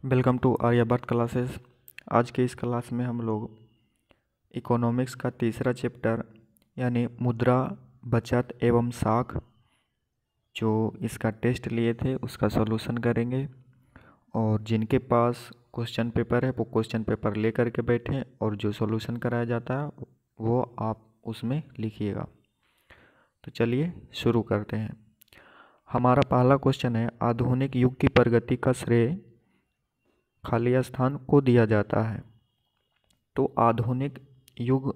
Welcome to Aryabhata classes. आज के इस क्लास में हम लोग इकोनॉमिक्स का तीसरा चैप्टर यानी मुद्रा, बचत एवं साख, जो इसका टेस्ट लिए थे उसका सॉल्यूशन करेंगे। और जिनके पास क्वेश्चन पेपर है वो क्वेश्चन पेपर ले करके बैठें और जो सॉल्यूशन कराया जाता है वो आप उसमें लिखिएगा। तो चलिए शुरू करते हैं। हमारा पहला क्वेश्चन है, आधुनिक युग की प्रगति का श्रेय खाली स्थान को दिया जाता है। तो आधुनिक युग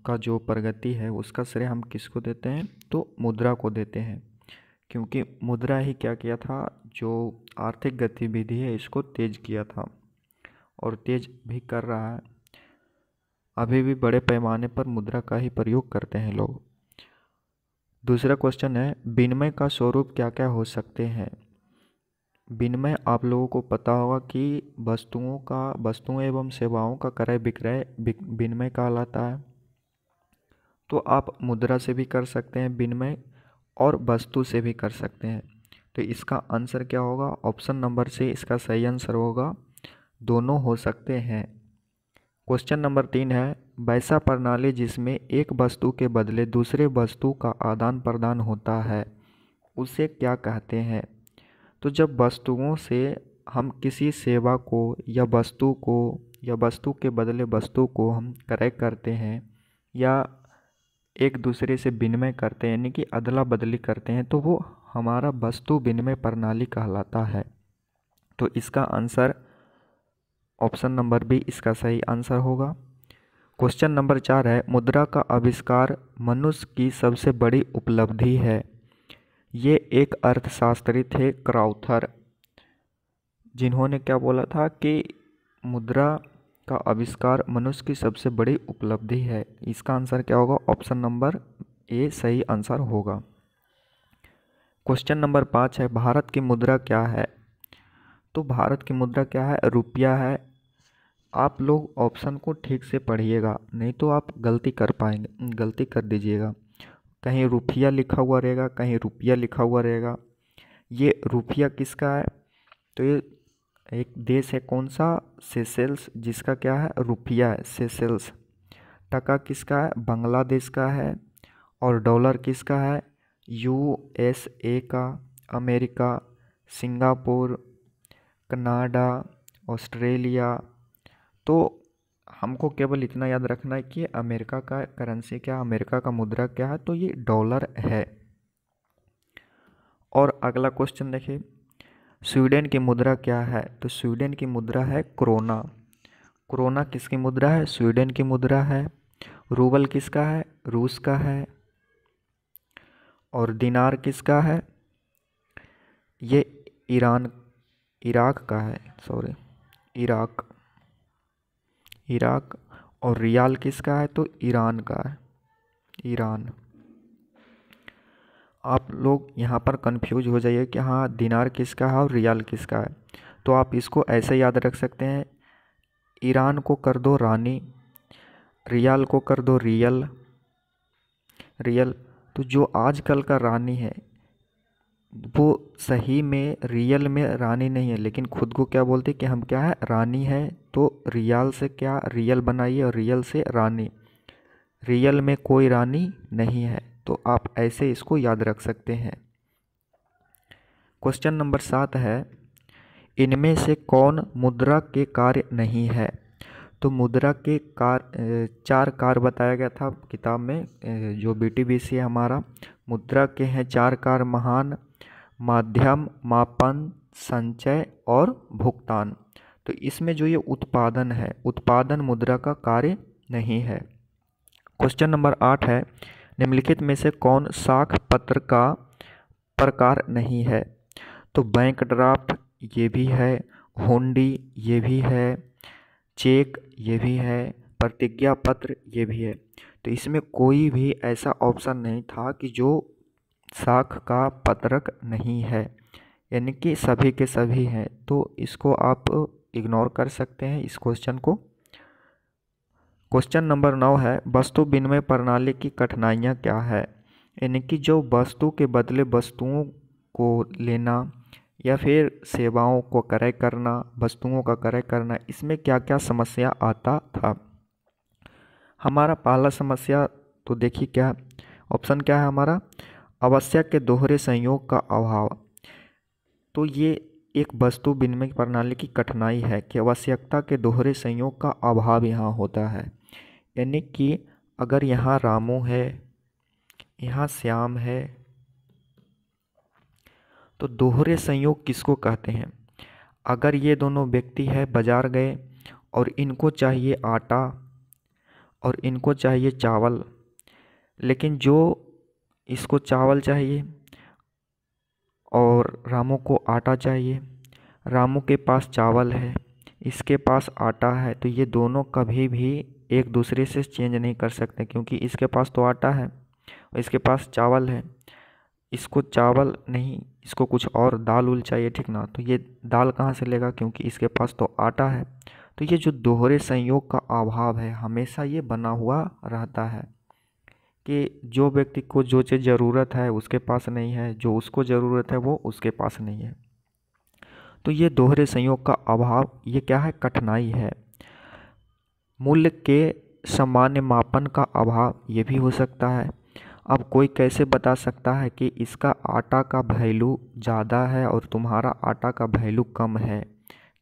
का जो प्रगति है उसका श्रेय हम किसको देते हैं? तो मुद्रा को देते हैं, क्योंकि मुद्रा ही क्या किया था, जो आर्थिक गतिविधि है इसको तेज किया था और तेज भी कर रहा है। अभी भी बड़े पैमाने पर मुद्रा का ही प्रयोग करते हैं लोग। दूसरा क्वेश्चन है, विनिमय का स्वरूप क्या क्या हो सकते हैं? विनिमय आप लोगों को पता होगा कि वस्तुओं एवं सेवाओं का क्रय विक्रय विनिमय कहलाता है। तो आप मुद्रा से भी कर सकते हैं विनिमय और वस्तु से भी कर सकते हैं। तो इसका आंसर क्या होगा? ऑप्शन नंबर से इसका सही आंसर होगा, दोनों हो सकते हैं। क्वेश्चन नंबर 3 है, वैसा प्रणाली जिसमें एक वस्तु के बदले दूसरे वस्तु का आदान प्रदान होता है उसे क्या कहते हैं? तो जब वस्तुओं से हम किसी सेवा को या वस्तु के बदले वस्तु को हम क्रय करते हैं या एक दूसरे से विनिमय करते हैं, यानी कि अदला बदली करते हैं, तो वो हमारा वस्तु विनिमय प्रणाली कहलाता है। तो इसका आंसर ऑप्शन नंबर बी इसका सही आंसर होगा। क्वेश्चन नंबर 4 है, मुद्रा का आविष्कार मनुष्य की सबसे बड़ी उपलब्धि है। ये एक अर्थशास्त्री थे क्राउथर, जिन्होंने क्या बोला था कि मुद्रा का आविष्कार मनुष्य की सबसे बड़ी उपलब्धि है। इसका आंसर क्या होगा? ऑप्शन नंबर ए सही आंसर होगा। क्वेश्चन नंबर 5 है, भारत की मुद्रा क्या है? तो भारत की मुद्रा क्या है? रुपया है। आप लोग ऑप्शन को ठीक से पढ़िएगा, नहीं तो आप गलती कर दीजिएगा। कहीं रुपया लिखा हुआ रहेगा, कहीं रुपया लिखा हुआ रहेगा। ये रुपया किसका है? तो ये एक देश है, कौन सा? सेशेल्स, जिसका क्या है? रुपया है, सेशेल्स। टका किसका है? बांग्लादेश का है। और डॉलर किसका है? यूएसए का, अमेरिका, सिंगापुर, कनाडा, ऑस्ट्रेलिया। तो हमको केवल इतना याद रखना है कि अमेरिका का करेंसी क्या, अमेरिका का मुद्रा क्या है, तो ये डॉलर है। और अगला क्वेश्चन देखिए, स्वीडन की मुद्रा क्या है? तो स्वीडन की मुद्रा है क्रोना। क्रोना किसकी मुद्रा है? स्वीडन की मुद्रा है। रूबल किसका है? रूस का है। और दिनार किसका है? ये इराक का है, सॉरी, इराक। और रियाल किसका है? तो ईरान का है, ईरान। आप लोग यहाँ पर कंफ्यूज हो जाइए कि हाँ दिनार किसका है और रियाल किसका है। तो आप इसको ऐसे याद रख सकते हैं, ईरान को कर दो रानी, रियाल को कर दो रियल। तो जो आजकल का रानी है वो सही में रियल में रानी नहीं है, लेकिन खुद को क्या बोलते कि हम क्या है? रानी है। तो रियाल से क्या रियल बनाइए और रियल से रानी। रियल में कोई रानी नहीं है। तो आप ऐसे इसको याद रख सकते हैं। क्वेश्चन नंबर 7 है, इनमें से कौन मुद्रा के कार्य नहीं है? तो मुद्रा के चार कार्य बताया गया था किताब में, जो बीटीबीसी है हमारा। मुद्रा के हैं चार कार्य, महान, माध्यम, मापन, संचय और भुगतान। तो इसमें जो ये उत्पादन है, उत्पादन मुद्रा का कार्य नहीं है। क्वेश्चन नंबर 8 है, निम्नलिखित में से कौन साख पत्र का प्रकार नहीं है? तो बैंक ड्राफ्ट ये भी है, हुंडी ये भी है, चेक ये भी है, प्रतिज्ञा पत्र ये भी है। तो इसमें कोई भी ऐसा ऑप्शन नहीं था कि जो साख का पत्रक नहीं है, यानी कि सभी के सभी हैं। तो इसको आप इग्नोर कर सकते हैं इस क्वेश्चन को। क्वेश्चन नंबर 9 है, वस्तु विनिमय प्रणाली की कठिनाइयाँ क्या है? यानी कि जो वस्तु के बदले वस्तुओं को लेना या फिर सेवाओं को क्रय करना, वस्तुओं का क्रय करना, इसमें क्या क्या समस्या आता था। हमारा पहला समस्या तो देखिए क्या, ऑप्शन क्या है हमारा, आवश्यक के दोहरे संयोग का अभाव। तो ये एक वस्तु विनिमय प्रणाली की कठिनाई है कि आवश्यकता के दोहरे संयोग का अभाव यहाँ होता है। यानी कि अगर यहाँ रामू है, यहाँ श्याम है, तो दोहरे संयोग किसको कहते हैं। अगर ये दोनों व्यक्ति है बाजार गए और इनको चाहिए आटा और इनको चाहिए चावल, लेकिन जो इसको चावल चाहिए और रामू को आटा चाहिए, रामू के पास चावल है, इसके पास आटा है, तो ये दोनों कभी भी एक दूसरे से चेंज नहीं कर सकते, क्योंकि इसके पास तो आटा है और इसके पास चावल है। इसको चावल नहीं, इसको कुछ और दाल उल चाहिए, ठीक ना, तो ये दाल कहाँ से लेगा, क्योंकि इसके पास तो आटा है। तो ये जो दोहरे संयोग का अभाव है हमेशा ये बना हुआ रहता है कि जो व्यक्ति को जो चीज़ ज़रूरत है उसके पास नहीं है, जो उसको ज़रूरत है वो उसके पास नहीं है। तो ये दोहरे संयोग का अभाव ये क्या है, कठिनाई है। मूल्य के सामान्य मापन का अभाव ये भी हो सकता है। अब कोई कैसे बता सकता है कि इसका आटा का वैल्यू ज़्यादा है और तुम्हारा आटा का वैल्यू कम है।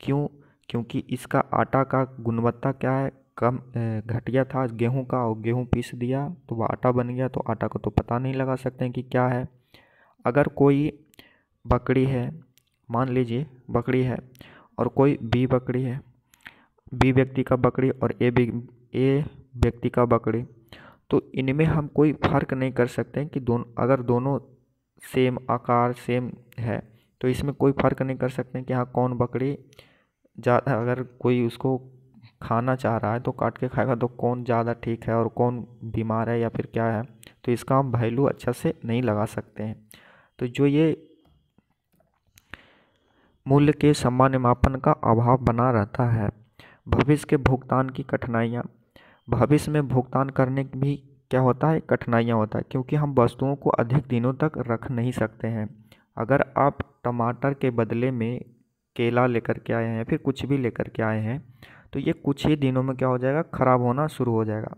क्यों, क्योंकि इसका आटा का गुणवत्ता क्या है, कम घटिया था गेहूं का, और गेहूं पीस दिया तो वह आटा बन गया, तो आटा को तो पता नहीं लगा सकते हैं कि क्या है। अगर कोई बकरी है, मान लीजिए बकरी है और कोई बी बकरी है, बी व्यक्ति का बकरी और ए व्यक्ति का बकरी, तो इनमें हम कोई फ़र्क नहीं कर सकते हैं कि अगर दोनों सेम आकार सेम है तो इसमें कोई फ़र्क नहीं कर सकते हैं कि हाँ कौन बकरी ज़्यादा, अगर कोई उसको खाना चाह रहा है तो काट के खाएगा तो कौन ज़्यादा ठीक है और कौन बीमार है या फिर क्या है, तो इसका हम वैल्यू अच्छा से नहीं लगा सकते हैं। तो जो ये मूल्य के सामान्य मापन का अभाव बना रहता है। भविष्य के भुगतान की कठिनाइयाँ, भविष्य में भुगतान करने की भी क्या होता है, कठिनाइयाँ होता है, क्योंकि हम वस्तुओं को अधिक दिनों तक रख नहीं सकते हैं। अगर आप टमाटर के बदले में केला लेकर के आए हैं, फिर कुछ भी लेकर के आए हैं, तो ये कुछ ही दिनों में क्या हो जाएगा, ख़राब होना शुरू हो जाएगा।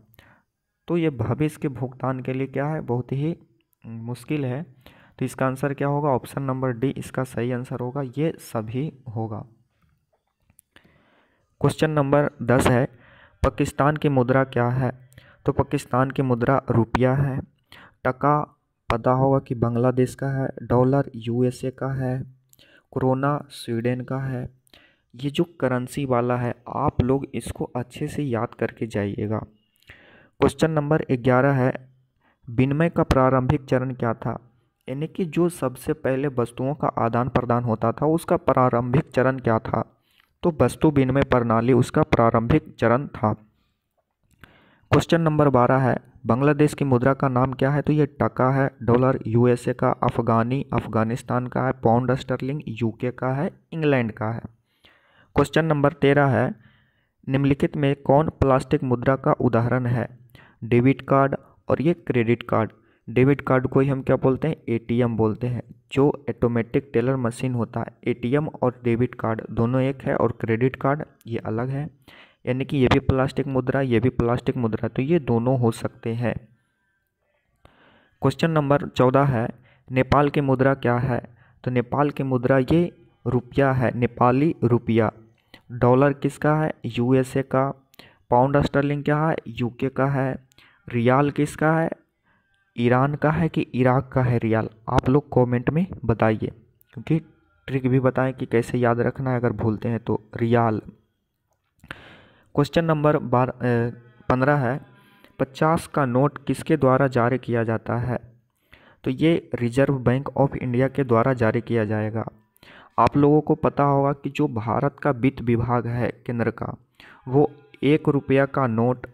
तो ये भविष्य के भुगतान के लिए क्या है, बहुत ही मुश्किल है। तो इसका आंसर क्या होगा, ऑप्शन नंबर डी इसका सही आंसर होगा, ये सभी होगा। क्वेश्चन नंबर 10 है, पाकिस्तान की मुद्रा क्या है। तो पाकिस्तान की मुद्रा रुपया है। टका पता होगा कि बांग्लादेश का है, डॉलर यूएसए का है, कोरोना स्वीडन का है। ये जो करेंसी वाला है आप लोग इसको अच्छे से याद करके जाइएगा। क्वेश्चन नंबर 11 है, विनिमय का प्रारंभिक चरण क्या था। यानी कि जो सबसे पहले वस्तुओं का आदान प्रदान होता था उसका प्रारंभिक चरण क्या था। तो वस्तु विनिमय प्रणाली उसका प्रारंभिक चरण था। क्वेश्चन नंबर 12 है, बांग्लादेश की मुद्रा का नाम क्या है। तो ये टका है, डॉलर यूएसए का, अफगानी अफगानिस्तान का है, पाउंड स्टर्लिंग यूके का है, इंग्लैंड का है। क्वेश्चन नंबर 13 है, निम्नलिखित में कौन प्लास्टिक मुद्रा का उदाहरण है। डेबिट कार्ड और ये क्रेडिट कार्ड। डेबिट कार्ड को ही हम क्या बोलते हैं, एटीएम बोलते हैं, जो ऑटोमेटिक टेलर मशीन होता है। एटीएम और डेबिट कार्ड दोनों एक है और क्रेडिट कार्ड ये अलग है। यानी कि ये भी प्लास्टिक मुद्रा, ये भी प्लास्टिक मुद्रा, तो ये दोनों हो सकते हैं। क्वेश्चन नंबर 14 है, नेपाल की मुद्रा क्या है। तो नेपाल की मुद्रा ये रुपया है, नेपाली रुपया। डॉलर किसका है, यूएसए का। पाउंड स्टर्लिंग क्या है, यूके का है। रियाल किसका है, ईरान का है कि इराक का है रियाल। आप लोग कमेंट में बताइए, क्योंकि ट्रिक भी बताएं कि कैसे याद रखना है अगर भूलते हैं तो। रियाल। क्वेश्चन नंबर 15 है, 50 का नोट किसके द्वारा जारी किया जाता है। तो ये रिजर्व बैंक ऑफ इंडिया के द्वारा जारी किया जाएगा। आप लोगों को पता होगा कि जो भारत का वित्त विभाग है केंद्र का, वो 1 रुपया का नोट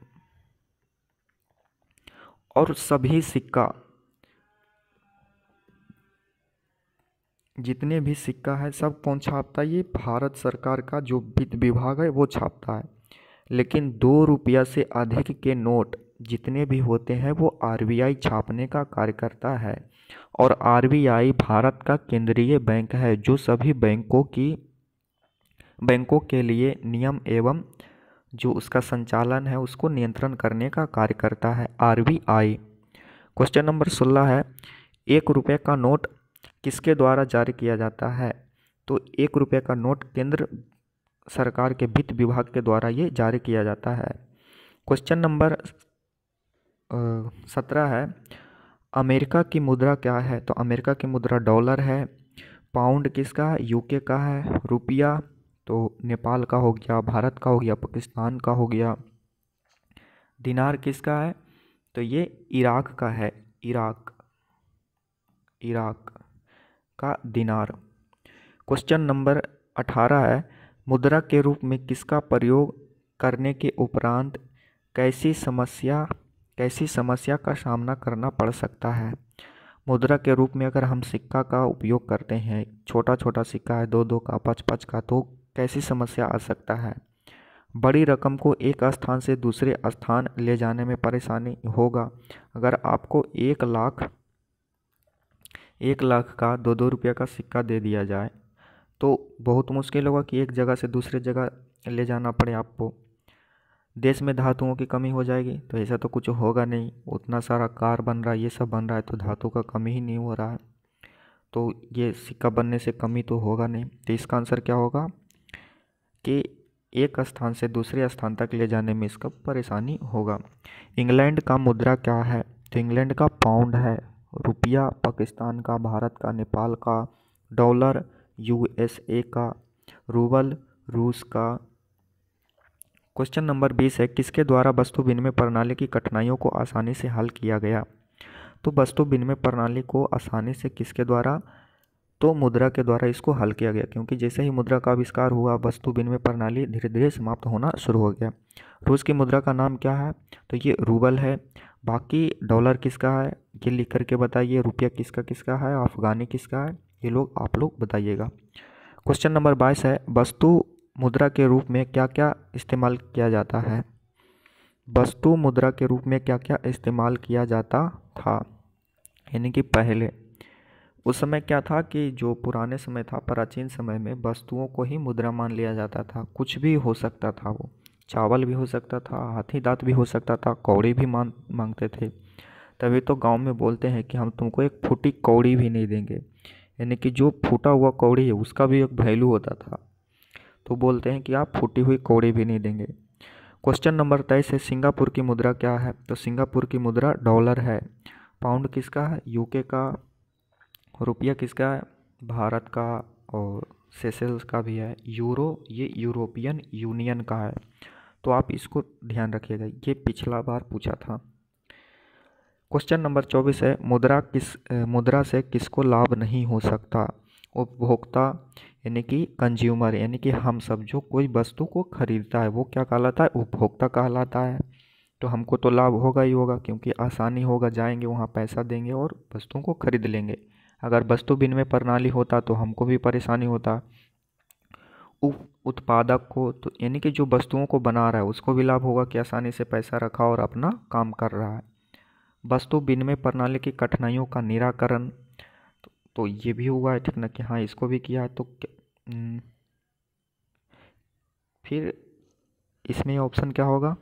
और सभी सिक्का, जितने भी सिक्का है सब कौन छापता है, ये भारत सरकार का जो वित्त विभाग है वो छापता है। लेकिन 2 रुपया से अधिक के नोट जितने भी होते हैं वो आरबीआई छापने का कार्य करता है। और आरबीआई भारत का केंद्रीय बैंक है जो सभी बैंकों के लिए नियम एवं जो उसका संचालन है उसको नियंत्रण करने का कार्य करता है आरबीआई। क्वेश्चन नंबर 16 है, 1 रुपये का नोट किसके द्वारा जारी किया जाता है? तो 1 रुपये का नोट केंद्र सरकार के वित्त विभाग के द्वारा ये जारी किया जाता है। क्वेश्चन नंबर 17 है, अमेरिका की मुद्रा क्या है? तो अमेरिका की मुद्रा डॉलर है। पाउंड किसका है? यूके का है। रुपया तो नेपाल का हो गया, भारत का हो गया, पाकिस्तान का हो गया। दिनार किसका है? तो ये इराक का है, इराक का दिनार। क्वेश्चन नंबर 18 है, मुद्रा के रूप में किसका प्रयोग करने के उपरांत कैसी समस्या का सामना करना पड़ सकता है? मुद्रा के रूप में अगर हम सिक्का का उपयोग करते हैं, छोटा छोटा सिक्का है 2-2 का, 5-5 का, तो कैसी समस्या आ सकता है? बड़ी रकम को एक स्थान से दूसरे स्थान ले जाने में परेशानी होगा। अगर आपको 1 लाख का 2-2 रुपये का सिक्का दे दिया जाए तो बहुत मुश्किल होगा कि एक जगह से दूसरे जगह ले जाना पड़े आपको। देश में धातुओं की कमी हो जाएगी, तो ऐसा तो कुछ होगा नहीं। उतना सारा कार बन रहा है, ये सब बन रहा है, तो धातु का कमी ही नहीं हो रहा है, तो ये सिक्का बनने से कमी तो होगा नहीं। तो इसका आंसर क्या होगा कि एक स्थान से दूसरे स्थान तक ले जाने में इसका परेशानी होगा। इंग्लैंड का मुद्रा क्या है? तो इंग्लैंड का पाउंड है। रुपया पाकिस्तान का, भारत का, नेपाल का। डॉलर यूएसए का। रूबल रूस का। क्वेश्चन नंबर 20 है, किसके द्वारा वस्तु विनिमय प्रणाली की कठिनाइयों को आसानी से हल किया गया? तो वस्तु विनिमय प्रणाली को आसानी से किसके द्वारा? तो मुद्रा के द्वारा इसको हल किया गया, क्योंकि जैसे ही मुद्रा का आविष्कार हुआ वस्तु विनिमय प्रणाली धीरे धीरे समाप्त होना शुरू हो गया। रूस की मुद्रा का नाम क्या है? तो ये रूबल है। बाकी डॉलर किसका है ये लिख करके बताइए। रुपया किसका किसका है? अफगानी किसका है? ये आप लोग बताइएगा। क्वेश्चन नंबर 22 है, वस्तु मुद्रा के रूप में क्या क्या इस्तेमाल किया जाता है? वस्तु मुद्रा के रूप में क्या क्या इस्तेमाल किया जाता था? यानी कि पहले उस समय क्या था कि जो पुराने समय था, प्राचीन समय में वस्तुओं को ही मुद्रा मान लिया जाता था। कुछ भी हो सकता था, वो चावल भी हो सकता था, हाथी दांत भी हो सकता था, कौड़ी भी मांगते थे। तभी तो गांव में बोलते हैं कि हम तुमको एक फूटी कौड़ी भी नहीं देंगे, यानी कि जो फूटा हुआ कौड़ी है उसका भी एक वैल्यू होता था, तो बोलते हैं कि आप फूटी हुई कौड़ी भी नहीं देंगे। क्वेश्चन नंबर 23 है, सिंगापुर की मुद्रा क्या है? तो सिंगापुर की मुद्रा डॉलर है। पाउंड किसका है? यूके का। रुपया किसका है? भारत का। और सेशेल्स का भी है। यूरो ये यूरोपियन यूनियन का है। तो आप इसको ध्यान रखिएगा, ये पिछला बार पूछा था। क्वेश्चन नंबर 24 है, मुद्रा से किसको लाभ नहीं हो सकता? उपभोक्ता यानी कि कंज्यूमर, यानी कि हम सब जो कोई वस्तु को खरीदता है वो क्या कहलाता है? उपभोक्ता कहलाता है। तो हमको तो लाभ होगा ही होगा, क्योंकि आसानी होगा, जाएंगे वहाँ पैसा देंगे और वस्तुओं को खरीद लेंगे। अगर वस्तु विनिमय प्रणाली होता तो हमको भी परेशानी होता। उत्पादक को तो यानी कि जो वस्तुओं को बना रहा है उसको भी लाभ होगा कि आसानी से पैसा रखा और अपना काम कर रहा है। वस्तु विनिमय प्रणाली की कठिनाइयों का निराकरण, तो ये भी हुआ है, ठीक ना, कि हाँ इसको भी किया है। तो फिर इसमें ऑप्शन क्या होगा?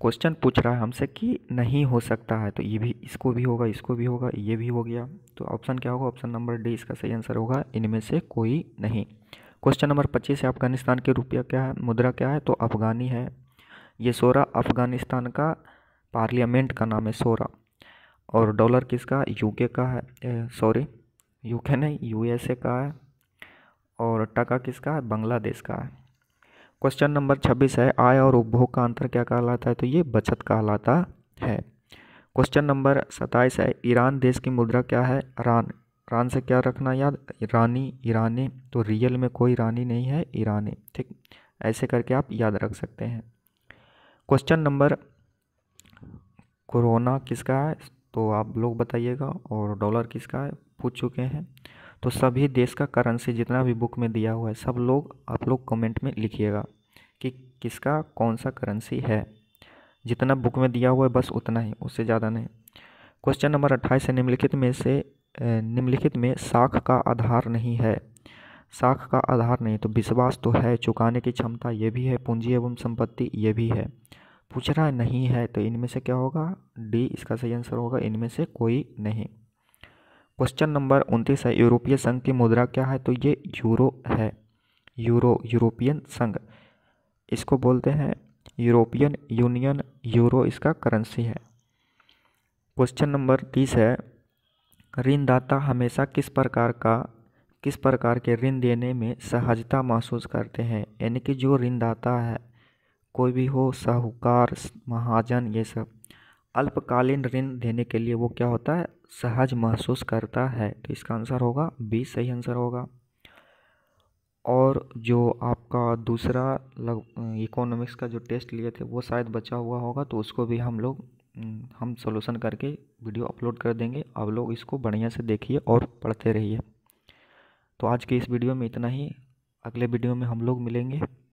क्वेश्चन पूछ रहा है हमसे कि नहीं हो सकता है, तो ये भी, इसको भी होगा, इसको भी होगा, ये भी हो गया। तो ऑप्शन क्या होगा? ऑप्शन नंबर डी इसका सही आंसर होगा, इनमें से कोई नहीं। क्वेश्चन नंबर 25 है, अफगानिस्तान के रुपया क्या है? मुद्रा क्या है? तो अफगानी है। ये सोरा अफगानिस्तान का पार्लियामेंट का नाम है, सोरा। और डॉलर किसका? यूके का है, सॉरी यूके नहीं, यूएसए का है। और टका किसका है? बांग्लादेश का है। क्वेश्चन नंबर 26 है, आय और उपभोग का अंतर क्या कहलाता है? तो ये बचत कहलाता है। क्वेश्चन नंबर 27 है, ईरान देश की मुद्रा क्या है? रान। रान से क्या रखना याद? रानी, ईरानी। तो रियल में कोई रानी नहीं है, ईरानी, ठीक। ऐसे करके आप याद रख सकते हैं। क्वेश्चन नंबर, कोरोना किसका है? तो आप लोग बताइएगा। और डॉलर किसका है? पूछ चुके हैं। तो सभी देश का करेंसी जितना भी बुक में दिया हुआ है सब लोग, आप लोग कमेंट में लिखिएगा कि किसका कौन सा करेंसी है। जितना बुक में दिया हुआ है बस उतना ही, उससे ज़्यादा नहीं। क्वेश्चन नंबर 28 है, निम्नलिखित में साख का आधार नहीं है। साख का आधार नहीं, तो विश्वास तो है, चुकाने की क्षमता ये भी है, पूंजी एवं संपत्ति ये भी है। पूछ रहा है नहीं है, तो इनमें से क्या होगा, डी इसका सही आंसर होगा, इनमें से कोई नहीं। क्वेश्चन नंबर 29 है, यूरोपीय संघ की मुद्रा क्या है, तो ये यूरो है। यूरोपियन संघ इसको बोलते हैं, यूरोपियन यूनियन, यूरो इसका करेंसी है। क्वेश्चन नंबर 30 है, ऋणदाता हमेशा किस प्रकार के ऋण देने में सहजता महसूस करते हैं। यानी कि जो ऋणदाता है, कोई भी हो, साहूकार, महाजन, ये सब अल्पकालीन ऋण देने के लिए वो क्या होता है, सहज महसूस करता है। तो इसका आंसर होगा बी सही आंसर होगा। और जो आपका दूसरा इकोनॉमिक्स का जो टेस्ट लिए थे वो शायद बचा हुआ होगा, तो उसको भी हम सॉल्यूशन करके वीडियो अपलोड कर देंगे। आप लोग इसको बढ़िया से देखिए और पढ़ते रहिए। तो आज के इस वीडियो में इतना ही, अगले वीडियो में हम लोग मिलेंगे।